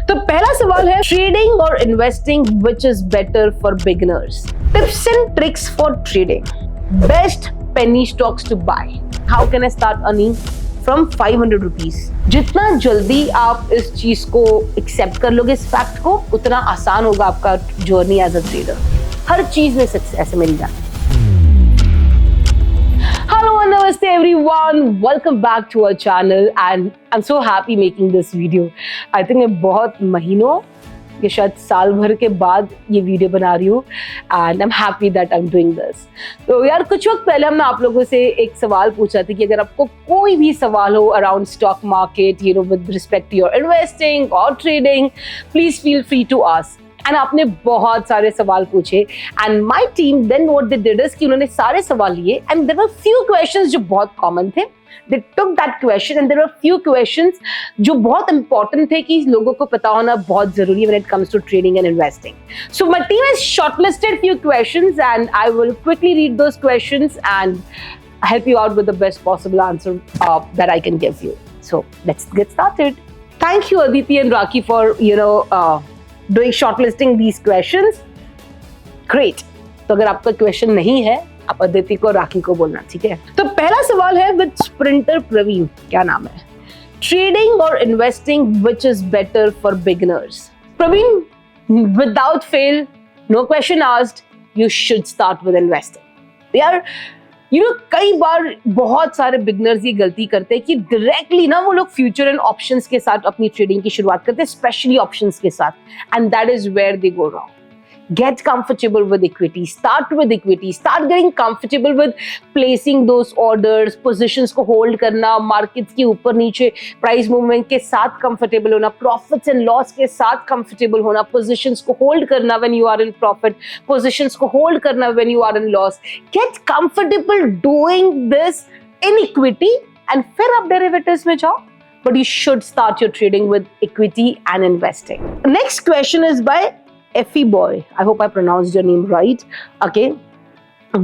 तो पहला सवाल है ट्रेडिंग और investing which is better for beginners. Tips and tricks for trading. Best penny stocks to buy. How can I start earning from 500 rupees? जितना जल्दी आप इस चीज को एक्सेप्ट कर लोगे, इस फैक्ट को, उतना आसान होगा आपका जर्नी एज अ ट्रेडर. हर चीज में सक्सेस है मेरी जान. Hello and namaste everyone. Welcome back to our channel and I'm so happy making this video. I think मैं बहुत महीनों ये शायद साल भर के बाद ये वीडियो बना रही हूँ and I am happy that I am doing this. तो यार कुछ वक्त पहले हमने आप लोगों से एक सवाल पूछा था कि अगर आपको कोई भी सवाल हो around stock market, you know, with respect to your investing और trading, please feel free to ask. And आपने बहुत सारे सवाल पूछे and my team then what they did is कि उन्होंने सारे सवाल लिए and there were few questions जो बहुत कॉमन थे. They took that question and there were few questions जो बहुत important थे कि लोगों को पता होना बहुत जरूरी है when it comes to trading and investing. So my team has shortlisted few questions and I will quickly read those questions and help you out with the best possible answer that I can give you. So let's get started. Thank you Aditi and Raki for doing shortlisting these questions. Great. तो अगर आपका question नहीं है आप अदिति को, राखी को बोलना, ठीक है. तो पहला सवाल है विद स्प्रिंटर प्रवीण, क्या नाम है, ट्रेडिंग और investing which is better for beginners. Praveen, without fail, no question asked, you should start with investing. यार कई बार बहुत सारे बिगिनर्स ये गलती करते हैं कि डायरेक्टली ना वो लोग फ्यूचर एंड ऑप्शंस के साथ अपनी ट्रेडिंग की शुरुआत करते हैं, स्पेशली ऑप्शंस के साथ, and that is where they go wrong. Get comfortable with equity. Start with equity. Start getting comfortable with placing those orders, positions को hold करना, markets के ऊपर नीचे price movement के साथ comfortable होना, profits and loss के साथ comfortable होना, positions को hold करना when you are in profit, positions को hold करना when you are in loss. Get comfortable doing this in equity and फिर आप derivatives में जाओ. But you should start your trading with equity and investing. Next question is by Effie Boy. I hope I pronounced your name right. Okay.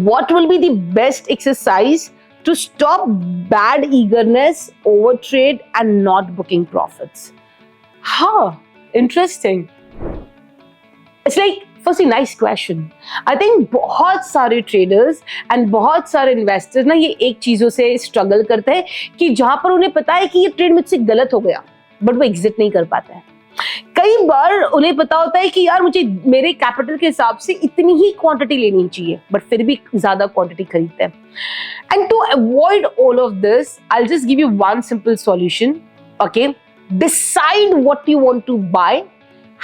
What will be the best exercise to stop bad eagerness, overtrade, and not booking profits? Huh. Interesting. It's like, firstly, nice question. I think बहुत सारे traders and बहुत सारे investors ना ये एक चीजों से struggle करते हैं कि जहां पर उन्हें पता है कि ये trade मुझसे गलत हो गया, but वो exit नहीं कर पाते हैं. कई बार उन्हें पता होता है कि यार मुझे मेरे कैपिटल के हिसाब से इतनी ही क्वांटिटी लेनी चाहिए, बट फिर भी ज्यादा क्वांटिटी खरीदते हैं. And to avoid all of this I will just give you one simple solution. Okay, decide what you want to buy,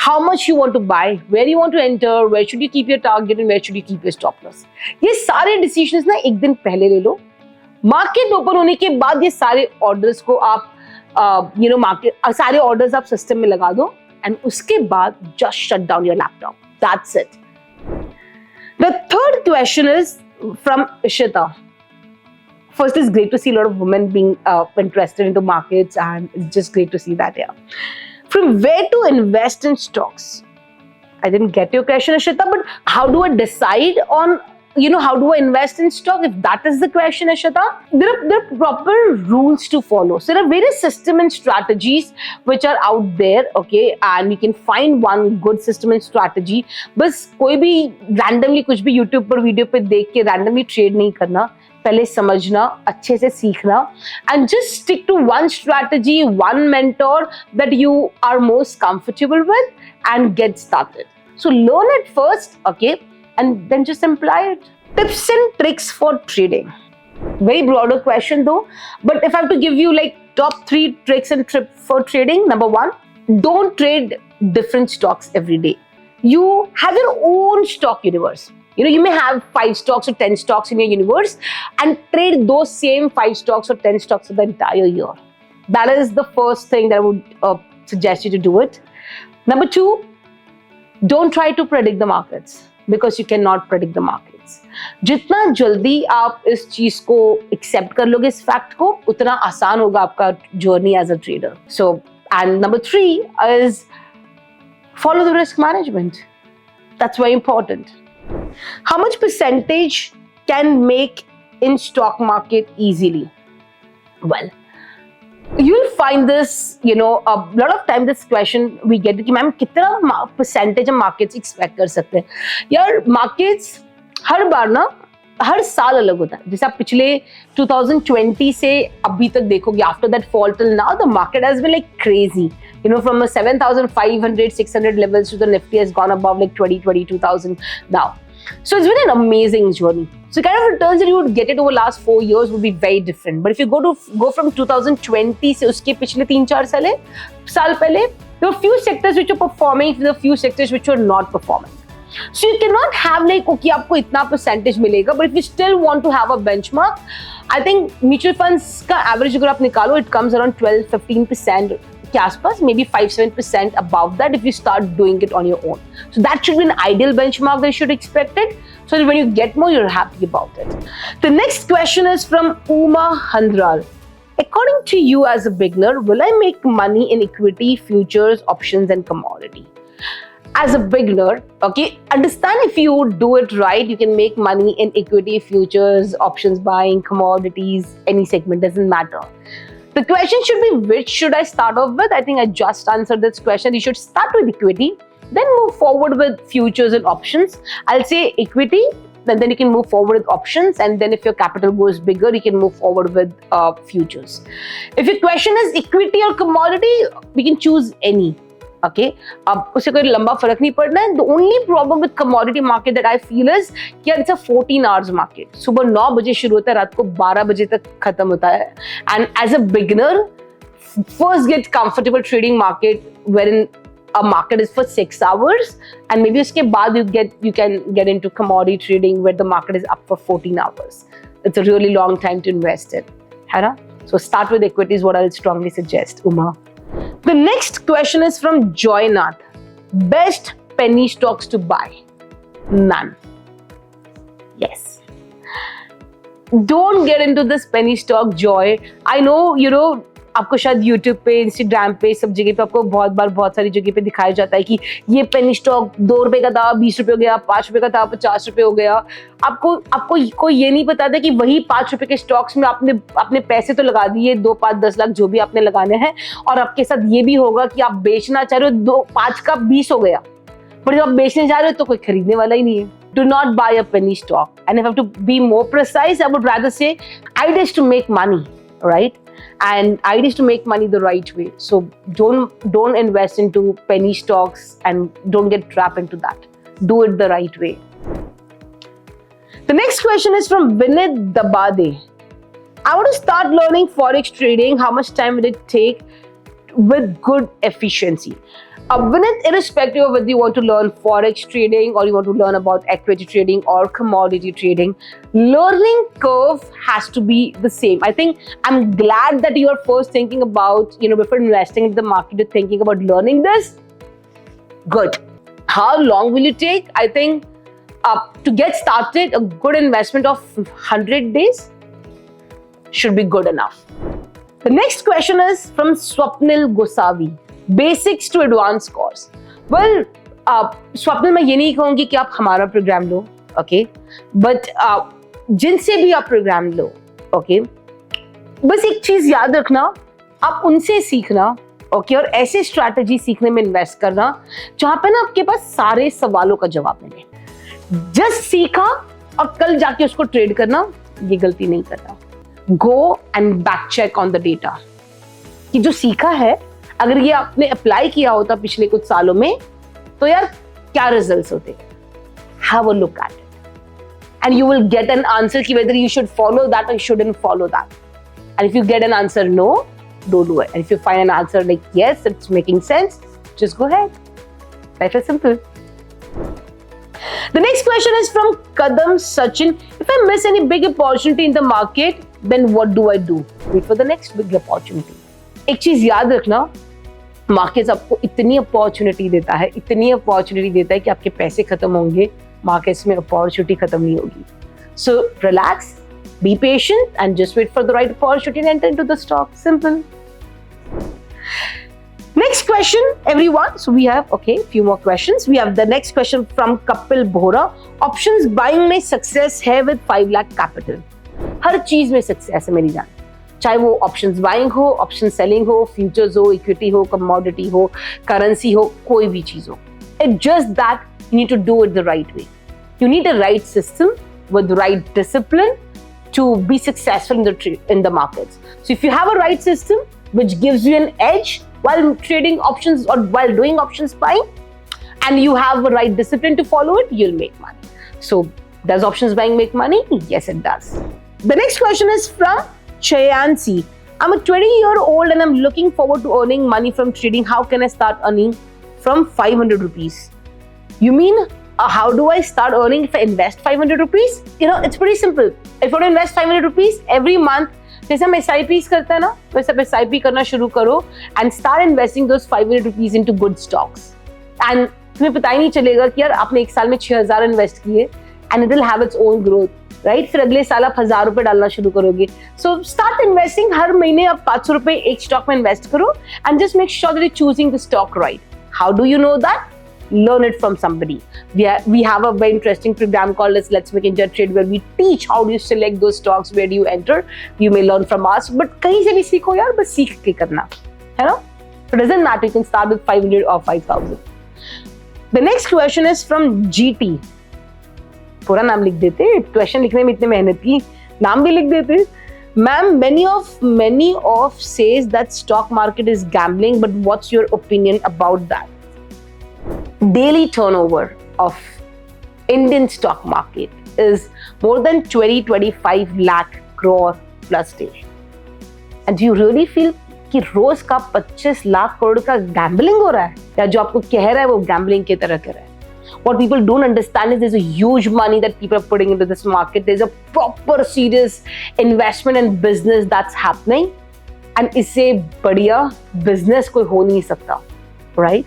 how much you want to buy, where you want to enter, where should you keep your target and where should you keep your stop loss. ये सारे decisions ना एक दिन पहले ले लो. Market open होने के बाद ये सारे ऑर्डर्स को आप मार्केट सारे ऑर्डर्स आप सिस्टम में लगा दो एंड उसके बाद just shut down your laptop. That's it. The third question is from Ishita. First, it's great to see a lot of women being interested into markets and it's just great to see that. Yeah. From where to invest in stocks? I didn't get your question, Ishita, but how do I decide on how do I invest in stock? If that is the question, Ashita, there are proper rules to follow. So there are various system and strategies which are out there, okay, and you can find one good system and strategy. बस कोई भी randomly कुछ भी YouTube पर video पे देख के randomly trade नहीं करना. पहले समझना, अच्छे से सीखना, and just stick to one strategy, one mentor that you are most comfortable with and get started. So learn it first, okay, and then just apply it. Tips and tricks for trading. Very broader question though, but if I have to give you like top 3 tricks and tips for trading, number 1, don't trade different stocks every day. You have your own stock universe. You may have 5 stocks or 10 stocks in your universe and trade those same 5 stocks or 10 stocks for the entire year. That is the first thing that I would suggest you to do it. Number 2, don't try to predict the markets because you cannot predict the markets. जितना जल्दी आप इस चीज को accept कर लोगे, इस fact को, उतना आसान होगा आपका journey as a trader. So and number 3 is follow the risk management. That's very important. How much percentage can make in stock market easily? Well, You'll find this, a lot of time this question we get कि ma'am कितना percentage हम markets expect कर सकते हैं. यार markets हर बार ना हर साल अलग होता है. जैसे आप पिछले 2020 से अभी तक देखोगे, after that fall till now the market has been like crazy. From a 7,500, 600 levels to the Nifty has gone above like 22,000 now. So it's been an amazing journey. So kind of returns that you would get it over last 4 years would be very different. But if you go from 2020 से उसके पिछले 3-4 साल पहले, there were few sectors which were performing, there were few sectors which were not performing. So you cannot have like, okay, आपको इतना percentage मिलेगा, but if you still want to have a benchmark, I think mutual funds का average अगर आप निकालो, it comes around 12-15% के आसपास, maybe 5-7% above that if you start doing it on your own. So that should be an ideal benchmark that you should expect it. So that when you get more, you're happy about it. The next question is from Uma Handral. According to you as a beginner, will I make money in equity, futures, options and commodity? As a beginner, okay, understand if you do it right, you can make money in equity, futures, options buying, commodities, any segment, doesn't matter. The question should be, which should I start off with? I think I just answered this question. You should start with equity, then move forward with futures and options. I'll say equity, and then you can move forward with options, and then if your capital goes bigger, you can move forward with futures. If your question is equity or commodity, we can choose any. Okay, अब उसे कोई लंबा फर्क नहीं पड़ना है. The only problem with commodity market that I feel is कि it's a 14 hours market. सुबह 9 बजे शुरू होता है, रात को 12 बजे तक खत्म होता है. And as a beginner, first get comfortable trading market wherein a market is for 6 hours, and maybe उसके बाद you can get into commodity trading where the market is up for 14 hours. It's a really long time to invest in, है ना? So start with equity is what I'll strongly suggest, Uma. The next question is from Joynath. Best penny stocks to buy? None. Yes. Don't get into this penny stock, Joy. I know, आपको शायद YouTube पे, Instagram पे, सब जगह पे आपको बहुत सारी जगह पे दिखाया जाता है कि ये पेनी स्टॉक 2 रुपए का था, 20 रुपए हो गया, 5 रुपए का था, 50 रुपए हो गया. आपको कोई ये नहीं बताता कि वही 5 रुपए के स्टॉक्स में आपने अपने पैसे तो लगा दिए, 2, 5, 10 लाख जो भी आपने लगाने हैं, और आपके साथ ये भी होगा कि आप बेचना चाह रहे हो, 5 का 20 हो गया, पर जब आप बेचने जा रहे हो तो कोई खरीदने वाला ही नहीं है. Do not buy a penny stock. And if I have to be more precise, I would rather say idea is to make money, right? And idea is to make money the right way. So don't invest into penny stocks and don't get trapped into that. Do it the right way. The next question is from Vinit Dabade. I want to start learning forex trading. How much time will it take with good efficiency? Vinit, irrespective of whether you want to learn forex trading or you want to learn about equity trading or commodity trading, learning curve has to be the same. I think I'm glad that you are first thinking about, before investing in the market, you're thinking about learning this. Good. How long will it take? I think to get started, a good investment of 100 days should be good enough. The next question is from Swapnil Gosavi. Basics to advanced course. Well, Swapnil, मैं ये नहीं कहूँगी कि आप हमारा programme low, okay, but जिनसे भी आप प्रोग्राम लो, ओके, बस एक चीज याद रखना, आप उनसे सीखना, ओके, और ऐसे स्ट्रैटेजी सीखने में इन्वेस्ट करना जहाँ पे ना आपके पास सारे सवालों का जवाब मिले. जस्ट सीखा और कल जाके उसको ट्रेड करना, ये गलती नहीं करना. Go and back check on the data कि जो सीखा है, अगर ये आपने अप्लाई किया होता पिछले कुछ सालों में, तो यार क्या रिजल्ट्स होते. Have a look at it and you will get an answer कि whether you should follow that और you shouldn't follow that. And if you get an answer no, don't do it. And if you find an answer like yes, it's making sense, just go ahead. Life is simple. The next question is from Kadam Sachin. If I miss any big opportunity in the market, then what do I do? Wait for the next big opportunity. एक चीज याद रखना, markets आपको इतनी opportunity देता है कि आपके पैसे खत्म होंगे, मार्केट्स में अपॉर्चुनिटी खत्म नहीं होगी. So relax, be patient and just wait for the right opportunity and enter into the stock. Simple. Next question, everyone. So we have, few more questions. We have the next question from Kapil Bohra. Options buying में success है with 5 lakh capital. हर चीज में success है मेरी जान. चाहे वो options buying हो, ऑप्शन सेलिंग हो, फ्यूचर्स हो, इक्विटी हो, कमोडिटी हो, करेंसी हो, कोई भी चीज हो. It's just that you need to do it the right way. You need a right system with the right discipline to be successful in the markets. So if you have a right system which gives you an edge while trading options or while doing options buying, and you have the right discipline to follow it, you'll make money. So does options buying make money? Yes, it does. The next question is from Chayansi. I'm a 20-year-old and I'm looking forward to earning money from trading. How can I start earning from 500 rupees? You mean how do I start earning if I invest 500 rupees? It's pretty simple. If you want to invest 500 rupees every month, जैसे हम SIPs करते हैं ना, वैसे आप SIP करना शुरू करो and start investing those 500 rupees into good stocks. And तुम्हें पता ही नहीं चलेगा कि यार आपने एक साल में 6,000 इन्वेस्ट किए and it will have its own growth, right? फिर अगले साल आप 1,000 रुपए डालना शुरू करोगे. So start investing. हर महीने आप 500 रुपए एक स्टॉक में इन्वेस्ट करो and just make sure that you're choosing the stock right. How do you know that? Learn it from somebody. We have a very interesting program called Let's Make India Trade, where we teach how do you select those stocks, where do you enter. You may learn from us, but कहीं से भी सीखो यार, बस सीख के करना, है ना? It doesn't matter. You can start with 500 or 5,000. The next question is from GT. पूरा नाम लिख देते, क्वेश्चन लिखने में इतने मेहनत की, नाम भी लिख देते. Ma'am, many of says that stock market is gambling, but what's your opinion about that? Daily turnover of Indian stock market is more than 20-25 lakh crore plus day. And do you really feel कि रोज का 25 लाख करोड़ का gambling हो रहा है, या जो आपको कह रहा है वो गैम्बलिंग की तरह कर रहा है? What people don't understand is there's a huge money that people are putting into this market. There's a proper serious investment and business that's happening, and इससे बढ़िया business कोई हो नहीं सकता, right?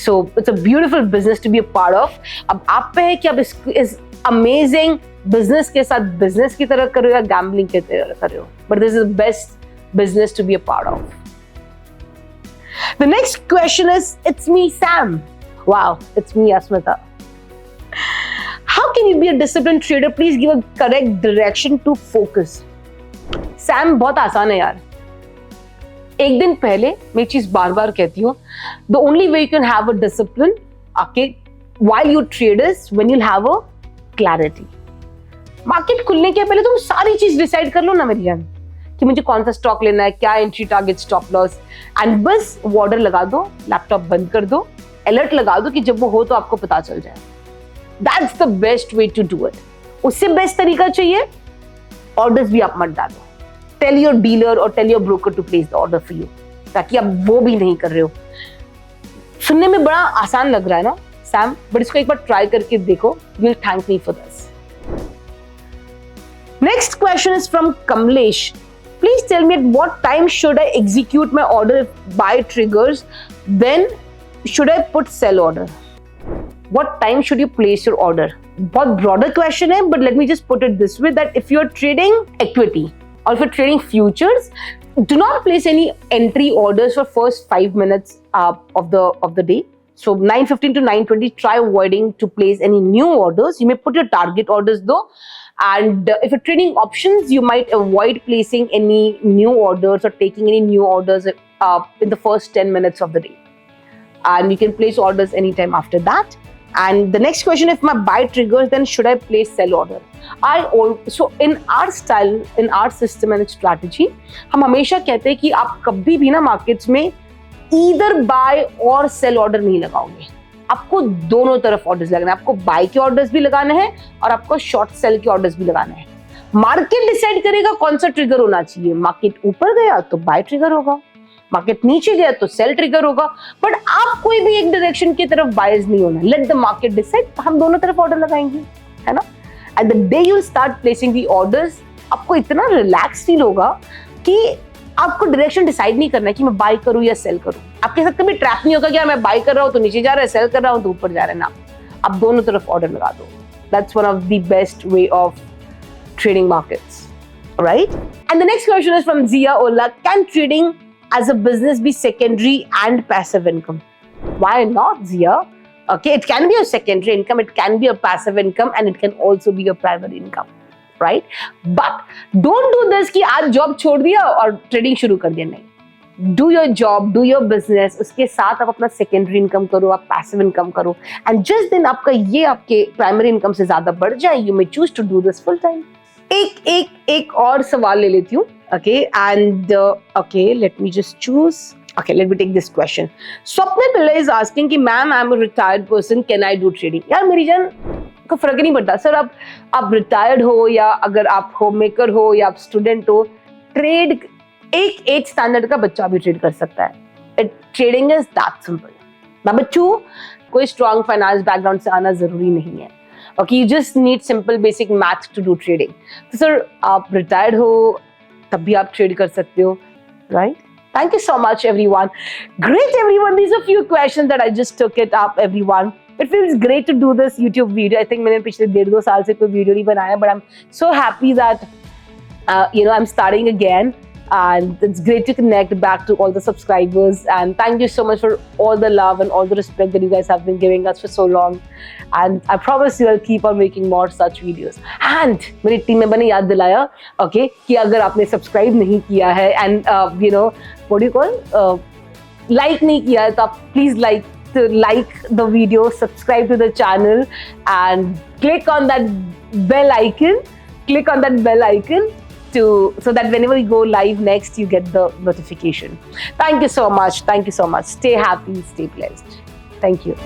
So it's a beautiful business to be a part of. अब आप पे है कि आप इस amazing business के साथ business की तरह कर रहे हो या gambling की तरह कर रहे हो. But this is the best business to be a part of. The next question is, it's me, Sam. Wow, it's me, Asmita. How can you be a disciplined trader? Please give a correct direction to focus. Sam, बहुत आसान है यार. एक दिन पहले मैं चीज बार बार कहती हूँ, the only way you can have a discipline, okay, while you trade is when you'll have a clarity. Market खुलने के पहले तुम सारी चीज डिसाइड कर लो ना मेरी जान, कि मुझे कौन सा स्टॉक लेना है, क्या entry target stop loss, and बस वो ऑर्डर लगा दो, लैपटॉप बंद कर दो, अलर्ट लगा दो कि जब वो हो तो आपको पता चल जाए. That's the best way to do it. उससे बेस्ट तरीका चाहिए, ऑर्डर्स भी आप मत डालो. Tell your dealer or tell your broker to place the order for you, ताकि आप वो भी नहीं कर रहे हो. सुनने में बड़ा आसान लग रहा है ना सैम, बट इसको एक बार ट्राई करके देखो. You will thank me for this. Next question is from Kamlesh. Please tell me at what time should I execute my order if buy triggers? Then should I put sell order? What time should you place your order? बहुत broader question है, but let me just put it this way, that if you're trading equity or if you're trading futures, do not place any entry orders for first 5 minutes of the day. So 9:15 to 9:20, try avoiding to place any new orders. You may put your target orders though. And if you're trading options, you might avoid placing any new orders or taking any new orders in the first 10 minutes of the day. And you can place orders anytime after that. And the next question, if my buy triggers, then should I place sell order? So in our style, in our system and strategy, हम हमेशा कहते हैं कि आप कभी भी ना markets में either buy और sell order नहीं लगाओगे. आपको दोनों तरफ ऑर्डर्स लगाने हैं. आपको बाय के ऑर्डर्स भी लगाने हैं और आपको शॉर्ट सेल के ऑर्डर्स भी लगाने हैं. मार्केट डिसाइड करेगा कौन सा ट्रिगर होना चाहिए. मार्केट ऊपर गया तो बाय ट्रिगर होगा, मार्केट नीचे गया तो सेल ट्रिगर होगा. बट आप कोई भी एक डायरेक्शन की तरफ बायस नहीं होना. Let the market decide. हम दोनों तरफ ऑर्डर लगाएंगे, है ना. At the day you start placing the orders, आपको इतना रिलैक्स फील होगा कि आपको डायरेक्शन डिसाइड नहीं करना है कि मैं बाय करूं या सेल करूं. आपके साथ कभी ट्रैप नहीं होगा कि मैं बाय कर रहा हूं तो नीचे जा रहा है, सेल कर रहा हूं तो ऊपर जा रहा है. ना, आप दोनों तरफ ऑर्डर लगा दो. That's one of the best way of trading markets, right. And the next question is from Jiya ओला. Can trading as a business be secondary and passive income? Why not, Zia? Okay, it can be a secondary income, it can be a passive income, and it can also be a primary income. Right? But don't do this कि आज job छोड़ दिया और trading शुरू कर दिया, नहीं. Do your job, do your business, उसके साथ आप अपना सेकेंडरी इनकम करो, आप पैसिव इनकम करो, एंड जिस दिन आपका ये आपके प्राइमरी इनकम से ज्यादा बढ़ जाए, you may choose to do this full time. एक और सवाल ले लेती हूँ. Okay, and okay, let me just choose. Okay, let me take this question. Swapnil Pillai is asking कि ma'am, I am a retired person, can I do trading? यार मेरी जान को फर्क ही नहीं पड़ता सर, आप रिटायर्ड हो या अगर आप होम मेकर हो या आप स्टूडेंट हो, ट्रेड एक एज स्टैंडर्ड का बच्चा भी ट्रेड कर सकता है. Trading is that simple. Number 2, कोई स्ट्रॉन्ग फाइनेंस बैकग्राउंड से आना जरूरी नहीं है. Okay, you just need simple basic math to do trading. तो सर आप रिटायर्ड हो तब भी आप ट्रेड कर सकते हो, right? Thank you so much, everyone. Great, everyone. These are few questions that I just took it up, everyone. It feels great to do this YouTube video. I think मैंने पिछले 1.5-2 साल से कोई वीडियो नहीं बनाया, but I'm so happy that I'm starting again. And it's great to connect back to all the subscribers, and thank you so much for all the love and all the respect that you guys have been giving us for so long. And I promise you I'll keep on making more such videos. And मेरी team member ने याद दिलाया, okay, कि अगर आपने subscribe नहीं किया है and what do you call, like नहीं किया है, तो आप please like the video, subscribe to the channel, and click on that bell icon. Click on that bell icon so that whenever we go live next, you get the notification. Thank you so much. Thank you so much. Stay happy, stay blessed. Thank you.